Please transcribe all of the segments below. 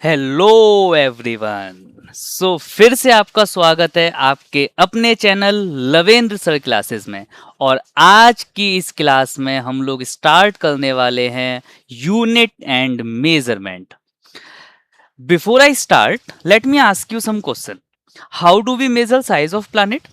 Hello everyone. फिर से आपका स्वागत है आपके अपने चैनल लवेंद्र सर क्लासेस में। और आज की इस क्लास में हम लोग स्टार्ट करने वाले हैं unit and measurement. Before I start let me ask you some question. How do we measure size of planet?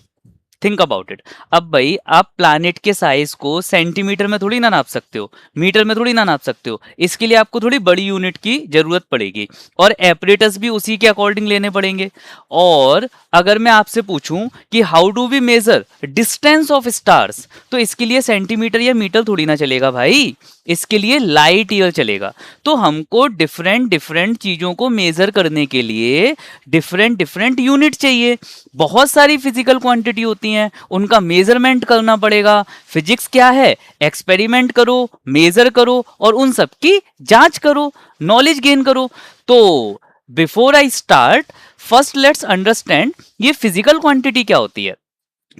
Think about it. अब भाई आप प्लैनेट के साइज को सेंटीमीटर में थोड़ी ना नाप सकते हो, मीटर में थोड़ी ना नाप सकते हो। इसके लिए आपको थोड़ी बड़ी यूनिट की जरूरत पड़ेगी और एपरेटस भी उसी के अकॉर्डिंग लेने पड़ेंगे। और अगर मैं आपसे पूछूं कि how do we measure distance of stars, तो इसके लिए सेंटीमीटर या मीटर थोड़ी ना चलेगा भाई, इसके लिए लाइट ईयर चलेगा। तो हमको डिफरेंट डिफरेंट चीजों को मेजर करने के लिए डिफरेंट डिफरेंट यूनिट चाहिए। बहुत सारी फिजिकल क्वांटिटी होती हैं, उनका मेजरमेंट करना पड़ेगा। फिजिक्स क्या है? एक्सपेरिमेंट करो, मेजर करो और उन सब की जांच करो, नॉलेज गेन करो। तो before I start, first let's understand ये फिजिकल क्वांटिटी क्या होती है।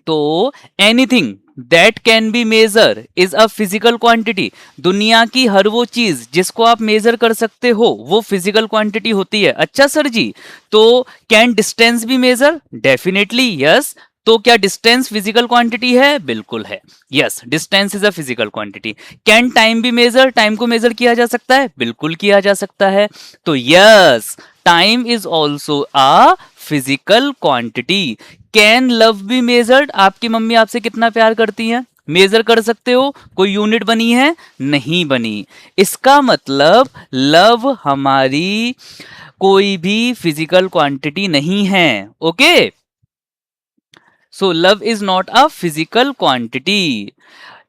तो anything that can be measure is a physical quantity. दुनिया की हर वो चीज जिसको आप मेजर कर सकते हो वो फिजिकल क्वांटिटी होती है। अच्छा सर जी, तो can distance be measure? Definitely yes. तो क्या डिस्टेंस फिजिकल क्वांटिटी है? बिल्कुल है। Yes, distance is a physical quantity. Can time be measure? Time को मेजर किया जा सकता है? बिल्कुल किया जा सकता है। तो yes, time is also a physical quantity. Can love be measured? आपकी मम्मी आपसे कितना प्यार करती है, मेजर कर सकते हो? कोई यूनिट बनी है? नहीं बनी। इसका मतलब लव हमारी कोई भी फिजिकल क्वांटिटी नहीं है। Okay, so love is not a physical quantity.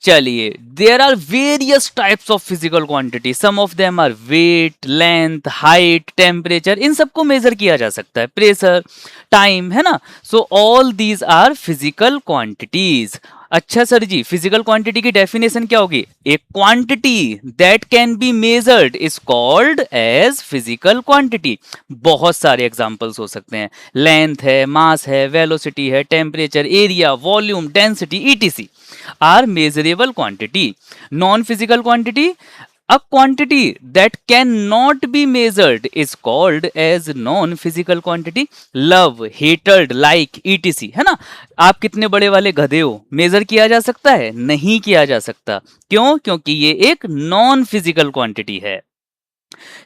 चलिए, there are various types of physical quantity. Some of them are weight, length, height, temperature. इन सबको मेजर किया जा सकता है। प्रेशर, टाइम, है ना। So all these are physical quantities. अच्छा सर जी, फिजिकल क्वांटिटी की डेफिनेशन क्या होगी? एक quantity that can be measured is called as physical quantity. बहुत सारे एग्जांपल्स हो सकते हैं। लेंथ है, मास है, वेलोसिटी है, temperature, area, volume, density, etc are measurable quantity. Non-physical quantity, a quantity that cannot be measured is called as non-physical quantity. Love, hatred, like, etc. है ना। आप कितने बड़े वाले गधे हो, मेजर किया जा सकता है? नहीं किया जा सकता। क्यों? क्योंकि ये एक नॉन फिजिकल क्वांटिटी है।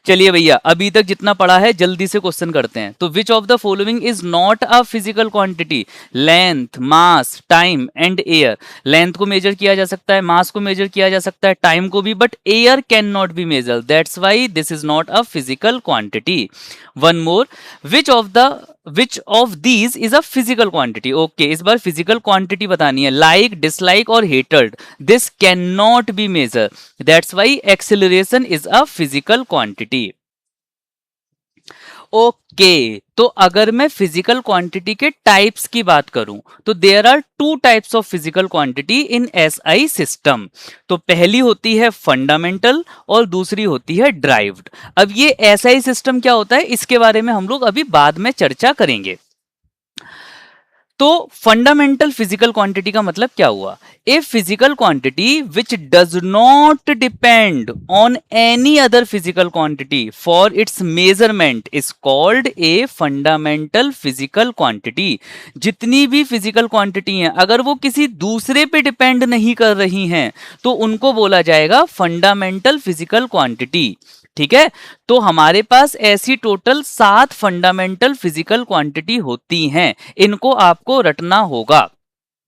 चलिए भैया, अभी तक जितना पढ़ा है जल्दी से क्वेश्चन करते हैं। तो विच of the following is not a physical quantity? Length, mass, time and air. Length को मेजर किया जा सकता है, मास को मेजर किया जा सकता है, टाइम को भी, but air can not be measure, that's why this is not a physical quantity. One more, which of the which of these is a physical quantity? Okay, इस बार फिजिकल क्वांटिटी बतानी है। लाइक, डिसलाइक और hated, this can not be measure, that's why acceleration is a physical quantity. Okay, तो अगर मैं physical quantity के types की बात करूं तो there are two types of physical quantity in SI system. तो पहली होती है फंडामेंटल और दूसरी होती है ड्राइव्ड। अब ये एसआई सिस्टम क्या होता है इसके बारे में हम लोग अभी बाद में चर्चा करेंगे। तो फंडामेंटल फिजिकल क्वांटिटी का मतलब क्या हुआ? ए physical quantity which does not depend on any other physical quantity for its measurement is called a fundamental physical quantity. जितनी भी फिजिकल क्वांटिटी हैं, अगर वो किसी दूसरे पे डिपेंड नहीं कर रही हैं तो उनको बोला जाएगा फंडामेंटल फिजिकल क्वांटिटी। ठीक है, तो हमारे पास ऐसी टोटल 7 फंडामेंटल फिजिकल क्वांटिटी होती हैं। इनको आपको रटना होगा,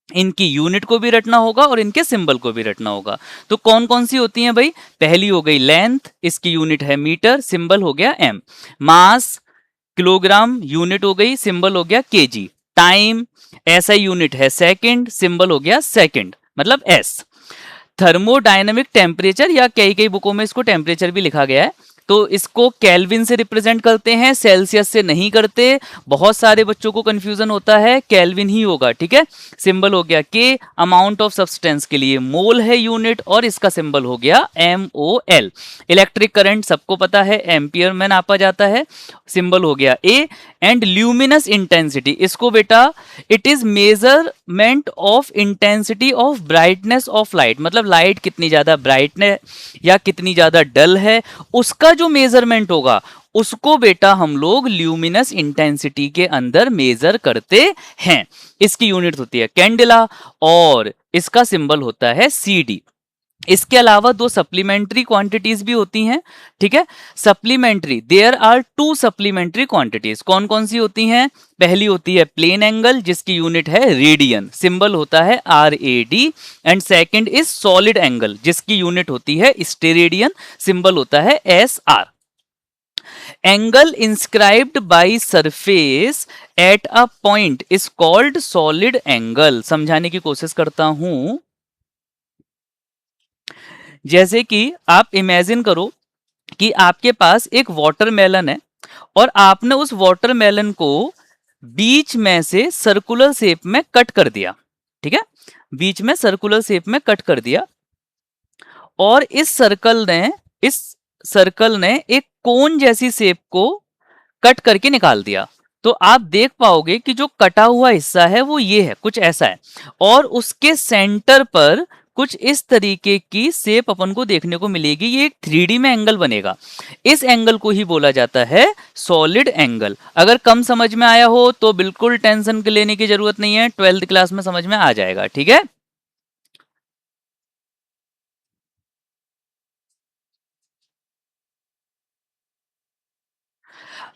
इनकी यूनिट को भी रटना होगा और इनके सिंबल को भी रटना होगा। तो कौन कौन सी होती हैं भाई? पहली हो गई लेंथ, इसकी यूनिट है मीटर, सिंबल हो गया एम। मास, किलोग्राम, यूनिट हो गई, सिंबल हो गया केजी। टाइम, ऐसा यूनिट है सेकंड, सिंबल हो गया सेकंड, मतलब एस। थर्मोडायनेमिक टेम्परेचर, या कई कई बुकों में इसको टेम्परेचर भी लिखा गया है, तो इसको केल्विन से रिप्रेजेंट करते हैं, सेल्सियस से नहीं करते। बहुत सारे बच्चों को कंफ्यूजन होता है, केल्विन ही होगा। ठीक है, सिंबल हो गया के। अमाउंट ऑफ सब्सटेंस के लिए मोल है यूनिट और इसका सिंबल हो गया MOL। इलेक्ट्रिक करंट सबको पता है, एम्पियर में नापा जाता है, सिंबल हो गया A। एंड ल्यूमिनस इंटेंसिटी, इसको बेटा it is measurement of intensity of brightness of light, मतलब लाइट कितनी ज्यादा ब्राइट है या कितनी ज्यादा डल है, उसका जो मेजरमेंट होगा उसको बेटा हम लोग ल्यूमिनस इंटेंसिटी के अंदर मेजर करते हैं। इसकी यूनिट होती है कैंडेला और इसका सिंबल होता है CD। इसके अलावा दो सप्लीमेंट्री क्वांटिटीज भी होती हैं, ठीक है। Supplementary, there are two supplementary quantities. कौन कौन सी होती हैं? पहली होती है प्लेन एंगल जिसकी यूनिट है रेडियन, सिंबल होता है RAD। And second is solid angle जिसकी यूनिट होती है स्टेरेडियन, सिंबल होता है SR। Angle inscribed by surface at a point is called solid angle. समझाने की कोशिश करता हूं। जैसे कि आप इमेजिन करो कि आपके पास एक वाटरमेलन है और आपने उस वाटरमेलन को बीच में से सर्कुलर शेप में कट कर दिया, ठीक है। बीच में सर्कुलर शेप में कट कर दिया और इस सर्कल ने एक कोन जैसी शेप को कट करके निकाल दिया। तो आप देख पाओगे कि जो कटा हुआ हिस्सा है वो ये है, कुछ ऐसा है, और उसके सेंटर पर कुछ इस तरीके की शेप अपन को देखने को मिलेगी। ये एक 3D में एंगल बनेगा। इस एंगल को ही बोला जाता है सॉलिड एंगल। अगर कम समझ में आया हो तो बिल्कुल टेंशन लेने की जरूरत नहीं है, 12th क्लास में समझ में आ जाएगा, ठीक है।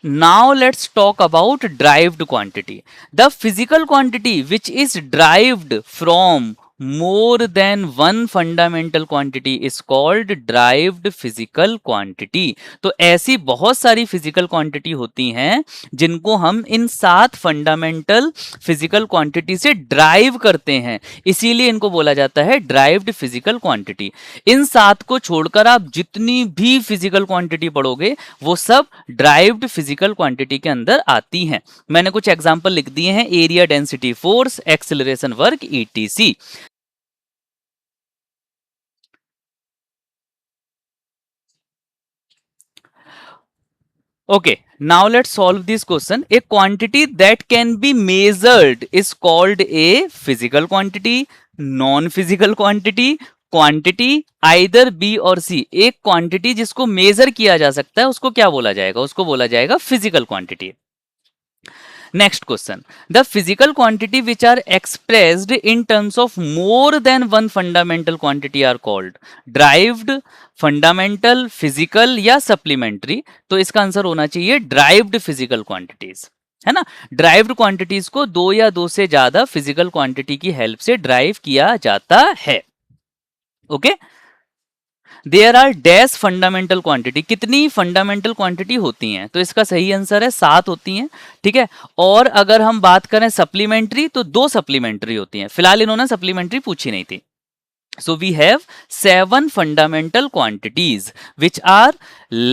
Now let's talk about derived quantity. The physical quantity which is derived from more than one fundamental quantity is called derived physical quantity. तो ऐसी बहुत सारी physical quantity होती हैं जिनको हम इन 7 fundamental physical quantity से derive करते हैं, इसीलिए इनको बोला जाता है derived physical quantity। इन 7 को छोड़कर आप जितनी भी physical quantity पढ़ोगे वो सब derived physical quantity के अंदर आती हैं। मैंने कुछ एग्जाम्पल लिख दिए हैं, area, density, force, acceleration, work, ETC। Okay, now let's solve this question. A quantity that can be measured is called a physical quantity, non-physical quantity, quantity either B और सी। एक क्वांटिटी जिसको major किया जा सकता है उसको क्या बोला जाएगा? उसको बोला जाएगा physical quantity. Next question. The physical quantity which are expressed in terms of more than one fundamental quantity are called derived, fundamental, physical या supplementary। तो इसका आंसर होना चाहिए derived physical quantities, है ना। derived quantities को दो या दो से ज्यादा physical quantity की हेल्प से ड्राइव किया जाता है। Okay, there are dash fundamental quantity. कितनी फंडामेंटल क्वांटिटी होती हैं? तो इसका सही आंसर है 7 होती हैं, ठीक है। और अगर हम बात करें सप्लीमेंट्री तो 2 सप्लीमेंट्री होती हैं। फिलहाल इन्होंने सप्लीमेंट्री पूछी नहीं थी। So we have 7 fundamental quantities which are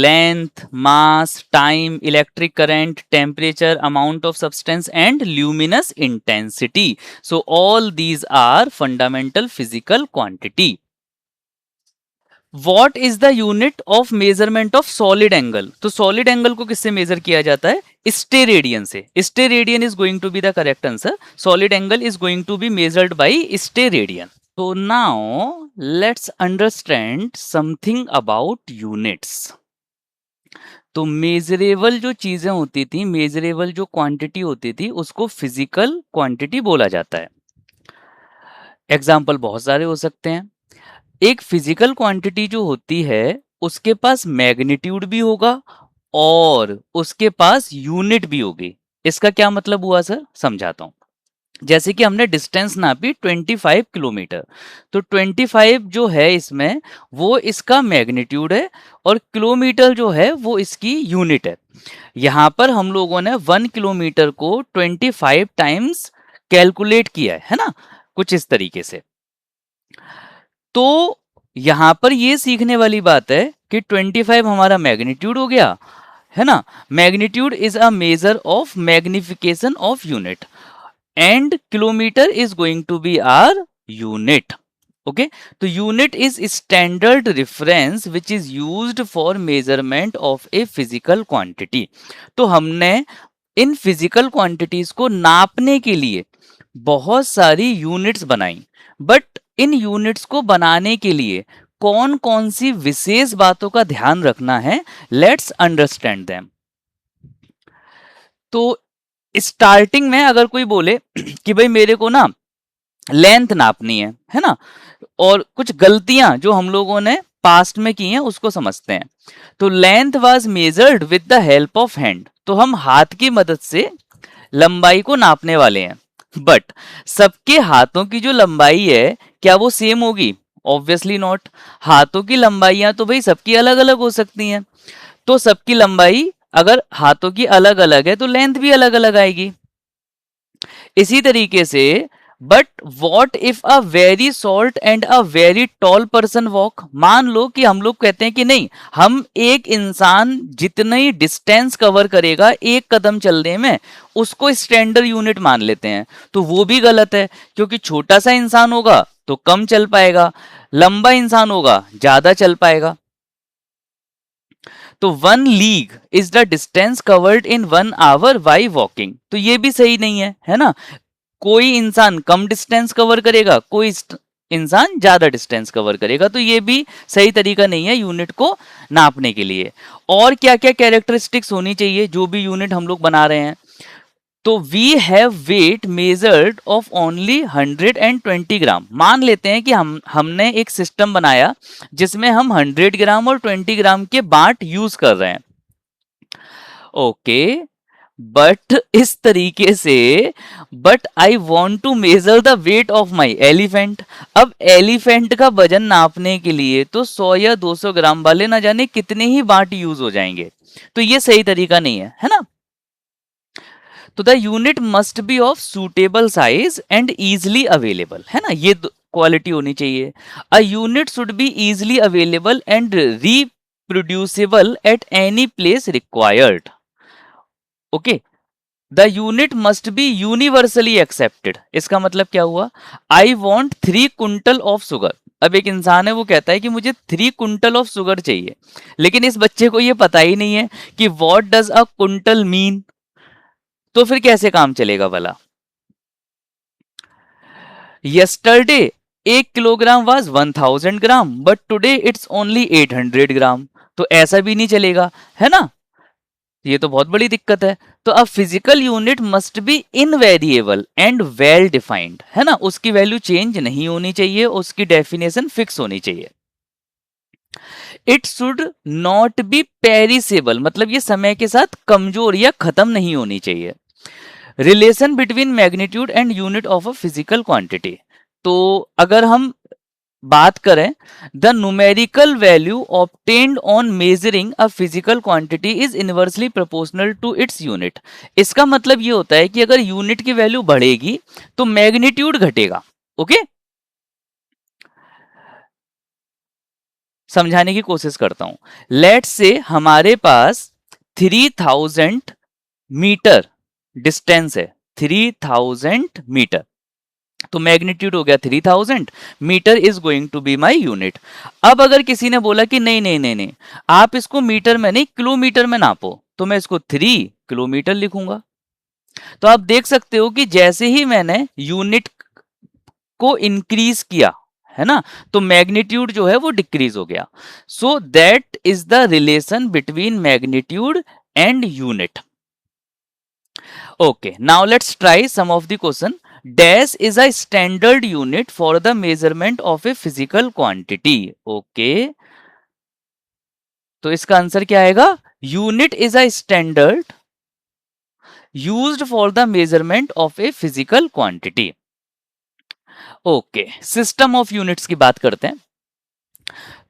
length, mass, time, electric current, temperature, amount of substance and luminous intensity. So all these are fundamental physical quantity. What is the unit of measurement of solid angle? तो solid angle को किससे major किया जाता है? Steradian से। Steradian is going to be the correct answer. Solid angle is going to be measured by steradian. So now let's understand something about units. तो measurable जो चीजें होती थी, मेजरेबल जो क्वांटिटी होती थी उसको फिजिकल क्वांटिटी बोला जाता है। एग्जाम्पल बहुत सारे हो सकते हैं। एक फिजिकल क्वांटिटी जो होती है उसके पास मैग्नीट्यूड भी होगा और उसके पास यूनिट भी होगी। इसका क्या मतलब हुआ सर? समझाता हूं। जैसे कि हमने डिस्टेंस नापी 25 किलोमीटर, तो 25 जो है इसमें वो इसका मैग्नीट्यूड है और किलोमीटर जो है वो इसकी यूनिट है। यहां पर हम लोगों ने 1 किलोमीटर को 25 टाइम्स कैलकुलेट किया है ना, कुछ इस तरीके से। तो यहां पर ये सीखने वाली बात है कि 25 हमारा मैग्नीट्यूड हो गया, है ना। Magnitude is a measure of magnification of unit and kilometre is going to be our unit. Okay, तो unit is standard reference which is used for measurement of a physical quantity. तो हमने in physical quantities को नापने के लिए बहुत सारी units बनाई, बट इन यूनिट्स को बनाने के लिए कौन कौन सी विशेष बातों का ध्यान रखना है, लेट्स अंडरस्टैंड देम। तो स्टार्टिंग में अगर कोई बोले कि भाई मेरे को ना लेंथ नापनी है ना, और कुछ गलतियां जो हम लोगों ने पास्ट में की हैं उसको समझते हैं। तो length was measured with the help of hand, तो हम हाथ की मदद से लंबाई को नापने वाले हैं। बट सबके हाथों की जो लंबाई है क्या वो सेम होगी? Obviously not. हाथों की लंबाइयां तो भाई सबकी अलग अलग हो सकती हैं। तो सबकी लंबाई अगर हाथों की अलग अलग है तो लेंथ भी अलग अलग आएगी। इसी तरीके से but what if a very short and a very tall person walk, मान लो कि हम लोग कहते हैं कि नहीं, हम एक इंसान जितनी डिस्टेंस कवर करेगा एक कदम चलने में उसको स्टैंडर्ड यूनिट मान लेते हैं। तो वो भी गलत है, क्योंकि छोटा सा इंसान होगा तो कम चल पाएगा, लंबा इंसान होगा ज्यादा चल पाएगा। तो 1 league is the distance covered in 1 hour by walking, तो ये भी सही नहीं है ना। कोई इंसान कम डिस्टेंस कवर करेगा, कोई इंसान ज्यादा डिस्टेंस कवर करेगा, तो ये भी सही तरीका नहीं है यूनिट को नापने के लिए। और क्या क्या कैरेक्टरिस्टिक्स होनी चाहिए जो भी यूनिट हम लोग बना रहे हैं? तो we have weight measured of only 120 gram. मान लेते हैं कि हमने एक सिस्टम बनाया जिसमें हम 100 ग्राम और 20 ग्राम के बाट यूज कर रहे हैं। ओके, बट इस तरीके से but I want to measure the weight of my elephant. अब एलिफेंट का वजन नापने के लिए तो 100 या 200 ग्राम वाले ना जाने कितने ही बाट यूज हो जाएंगे, तो ये सही तरीका नहीं है ना। तो the unit must be of suitable size and easily available, है ना, ये क्वालिटी होनी चाहिए। A unit should be easily available and reproducible at any place required. Okay, the unit must be universally accepted. इसका मतलब क्या हुआ? I want 3 quintal of sugar. अब एक इंसान है वो कहता है कि मुझे 3 कुंटल ऑफ शुगर चाहिए, लेकिन इस बच्चे को ये पता ही नहीं है कि what does a quintal mean. तो फिर कैसे काम चलेगा भला? Yesterday 1 kilogram was 1000 gram but today it's only 800 ग्राम। तो ऐसा भी नहीं चलेगा, है ना। ये तो बहुत बड़ी दिक्कत है। तो अब physical unit must be invariable and well defined, है ना, उसकी वैल्यू चेंज नहीं होनी चाहिए, उसकी डेफिनेशन फिक्स होनी चाहिए। It should not B perishable, मतलब ये समय के साथ कमजोर या खत्म नहीं होनी चाहिए। Relation between magnitude and unit of a physical quantity, तो अगर हम बात करें, the numerical value obtained on measuring a physical quantity is inversely proportional to its unit. इसका मतलब ये होता है कि अगर यूनिट की वैल्यू बढ़ेगी तो मैग्नीट्यूड घटेगा। ओके, समझाने की कोशिश करता हूं। लेट्स से हमारे पास 3000 मीटर डिस्टेंस है, 3000 मीटर, तो मैग्नीट्यूड हो गया 3000, metre is going to be my unit. अब अगर किसी ने बोला कि नहीं नहीं नहीं नहीं, आप इसको मीटर में नहीं किलोमीटर में नापो, तो मैं इसको 3 किलोमीटर लिखूंगा। तो आप देख सकते हो कि जैसे ही मैंने यूनिट को इंक्रीज किया, है ना, तो मैग्नीट्यूड जो है वो डिक्रीज हो गया। So that is the relation between magnitude and unit. Okay, now let's try some of the question. Dash is a standard unit for the measurement of a physical quantity. Okay, तो इसका answer क्या आएगा? Unit is a standard used for the measurement of a physical quantity. Okay, system of units की बात करते हैं।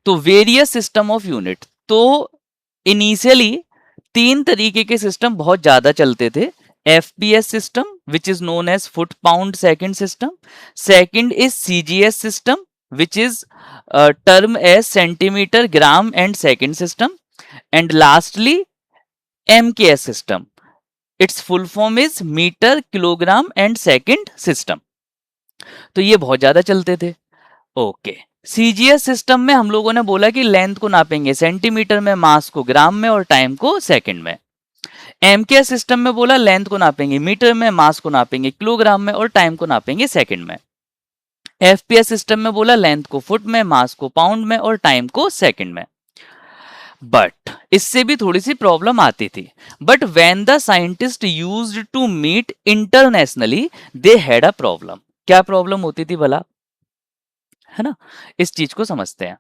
तो various system of unit, तो इनिशियली 3 तरीके के सिस्टम बहुत ज्यादा चलते थे। FPS system, which is known as foot pound second system. Second is CGS system, which is term as centimeter gram and second system. And lastly, MKS system. Its full form is meter kilogram and second system. तो ये बहुत ज्यादा चलते थे। Okay, CGS system में हम लोगों ने बोला कि लेंथ को नापेंगे सेंटीमीटर में, मास को ग्राम में और टाइम को सेकंड में। एमके सिस्टम में बोला लेंथ को नापेंगे मीटर में, मास को नापेंगे किलोग्राम में और टाइम को नापेंगे सेकंड में। एफपीएस सिस्टम में बोला लेंथ को फुट में, मास को पाउंड में और टाइम को सेकंड में। बट इससे भी थोड़ी सी प्रॉब्लम आती थी। But when the scientist used to meet internationally they had a problem. क्या प्रॉब्लम होती थी भला, है ना? इस चीज को समझते हैं।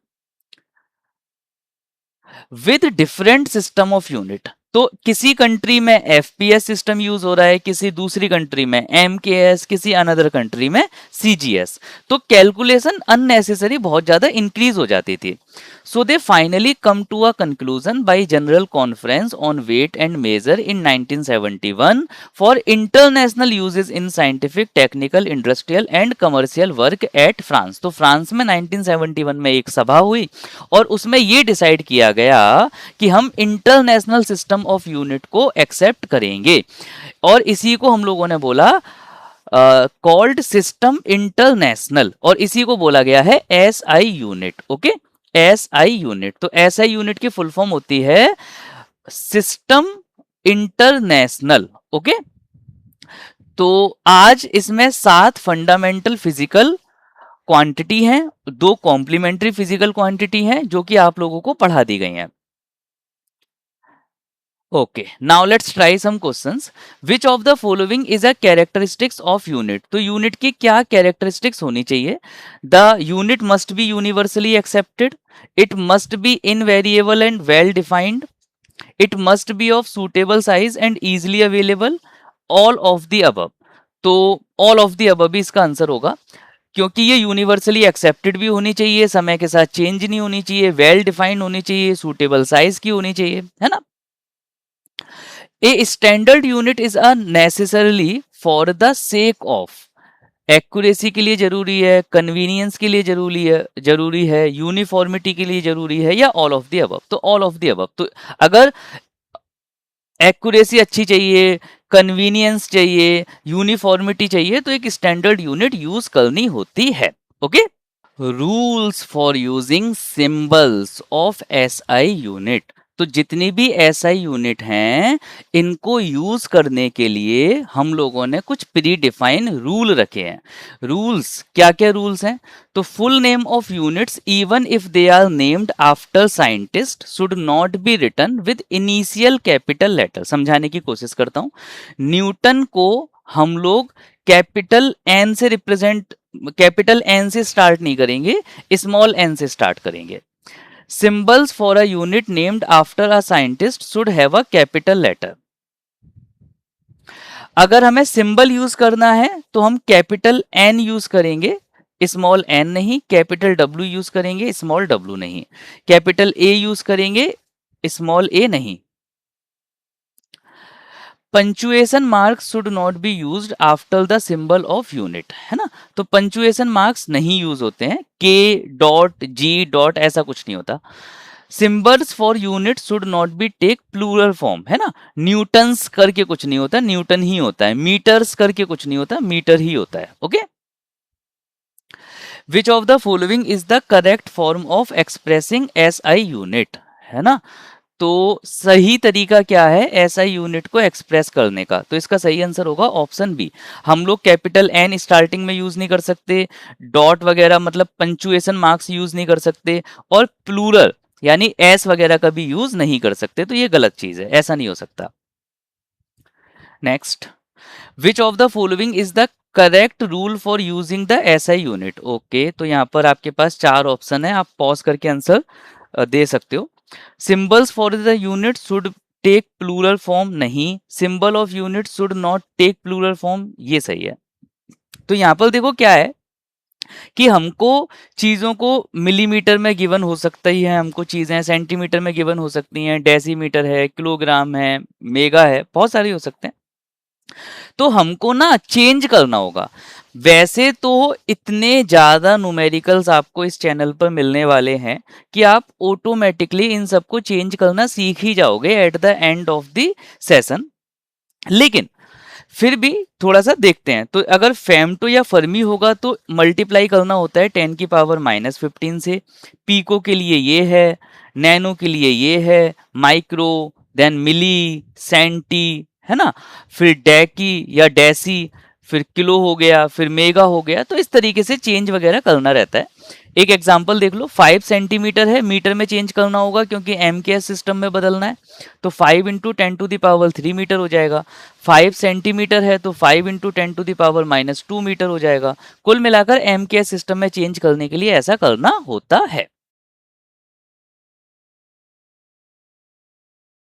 With different system of unit, तो किसी कंट्री में एफपीएस सिस्टम यूज हो रहा है, किसी दूसरी कंट्री में एमकेएस, किसी अनदर कंट्री में सीजीएस, तो कैलकुलेशन अननेसेसरी बहुत ज्यादा इंक्रीज हो जाती थी। So they finally come to a conclusion by general conference on weight and measure in 1971 for international uses in scientific, technical, industrial and commercial work at France. तो France में 1971 में एक सभा हुई और उसमें ये डिसाइड किया गया कि हम इंटरनेशनल सिस्टम ऑफ यूनिट को एक्सेप्ट करेंगे, और इसी को हम लोगों ने बोला कॉल्ड सिस्टम इंटरनेशनल, और इसी को बोला गया है SI unit. Okay, SI unit. तो एसआई यूनिट की फुल फॉर्म होती है सिस्टम इंटरनेशनल। ओके, तो आज इसमें 7 फंडामेंटल फिजिकल क्वांटिटी हैं, 2 कॉम्प्लीमेंट्री फिजिकल क्वांटिटी हैं जो कि आप लोगों को पढ़ा दी गई हैं। Okay, now let's try some questions. Which of the following is a characteristics of unit? तो यूनिट की क्या कैरेक्टरिस्टिक्स होनी चाहिए? The unit must be universally accepted, it must be invariable and well defined, it must be of suitable size and easily available, all of the above. तो all of the above भी इसका answer होगा, क्योंकि ये universally accepted भी होनी चाहिए, समय के साथ चेंज नहीं होनी चाहिए, वेल डिफाइंड होनी चाहिए, सूटेबल साइज की होनी चाहिए, है ना? A standard unit is a necessarily for the sake of, accuracy के लिए जरूरी है, कन्वीनियंस के लिए जरूरी है, यूनिफॉर्मिटी के लिए जरूरी है, या ऑल ऑफ द अबव? तो ऑल ऑफ द अबव। तो अगर एक्यूरेसी अच्छी चाहिए, कन्वीनियंस चाहिए, यूनिफॉर्मिटी चाहिए, तो एक स्टैंडर्ड यूनिट यूज करनी होती है। Okay, rules for using symbols of SI unit. तो जितनी भी एसआई यूनिट हैं, इनको यूज करने के लिए हम लोगों ने कुछ प्री डिफाइन रूल रखे हैं। रूल्स क्या क्या रूल्स हैं? तो full name of units even if they are named after scientist should not be written with initial capital letter. समझाने की कोशिश करता हूं। न्यूटन को हम लोग कैपिटल एन से रिप्रेजेंट, कैपिटल एन से स्टार्ट नहीं करेंगे, स्मॉल एन से स्टार्ट करेंगे। Symbols for a unit named after a scientist should have a capital letter. अगर हमें सिंबल यूज करना है तो हम कैपिटल एन यूज करेंगे, स्मॉल एन नहीं, कैपिटल डब्ल्यू यूज करेंगे, स्मॉल डब्ल्यू नहीं, कैपिटल ए यूज करेंगे, स्मॉल ए नहीं। Punctuation marks should not be used after the symbol of unit, है ना? तो पंचुएशन मार्क्स नहीं यूज होते हैं, के डॉट जी डॉट ऐसा कुछ नहीं होता। Symbols for unit should not be take plural form, है ना? न्यूटन्स करके कुछ नहीं होता, न्यूटन ही होता है। मीटर्स करके कुछ नहीं होता, मीटर ही होता है। Okay, which of the following is the correct form of expressing SI unit, है ना? तो सही तरीका क्या है एसआई यूनिट को एक्सप्रेस करने का? तो इसका सही आंसर होगा ऑप्शन बी। हम लोग कैपिटल एन स्टार्टिंग में यूज नहीं कर सकते, डॉट वगैरह मतलब पंचुएशन मार्क्स यूज नहीं कर सकते, और प्लूरल यानी एस वगैरह का भी यूज नहीं कर सकते। तो ये गलत चीज है, ऐसा नहीं हो सकता। Next, which of the following is the correct rule for using the SI unit? Okay, तो यहाँ पर आपके पास 4 ऑप्शन है, आप पॉज करके आंसर दे सकते हो। Symbols for the unit should take plural form, नहीं। Symbol of unit should not take plural form, ये सही है। तो यहां पर देखो क्या है कि हमको चीजों को मिलीमीटर में गिवन हो सकता ही है, हमको चीजें सेंटीमीटर में गिवन हो सकती हैं, डेसीमीटर है, किलोग्राम है, मेगा है, बहुत सारे हो सकते हैं। तो हमको ना चेंज करना होगा। वैसे तो इतने ज्यादा न्यूमेरिकल्स आपको इस चैनल पर मिलने वाले हैं कि आप ऑटोमेटिकली इन सबको चेंज करना सीख ही जाओगे at the end of the session. लेकिन फिर भी थोड़ा सा देखते हैं। तो अगर फेमटो या फर्मी होगा तो मल्टीप्लाई करना होता है 10 की पावर -15 से। पीको के लिए ये है, नैनो के लिए ये है, माइक्रो, देन मिली, सेंटी, है ना? फिर डेकी या डेसी, फिर किलो हो गया, फिर मेगा हो गया। तो इस तरीके से चेंज वगैरह करना रहता है। एक एग्जांपल देख लो, 5 सेंटीमीटर है, मीटर में चेंज करना होगा क्योंकि एमकेएस सिस्टम में बदलना है, तो 5 इंटू 10⁻³ मीटर हो जाएगा। 5 सेंटीमीटर है तो 5 इंटू 10⁻⁻² मीटर हो जाएगा। कुल मिलाकर एमकेएस सिस्टम में चेंज करने के लिए ऐसा करना होता है।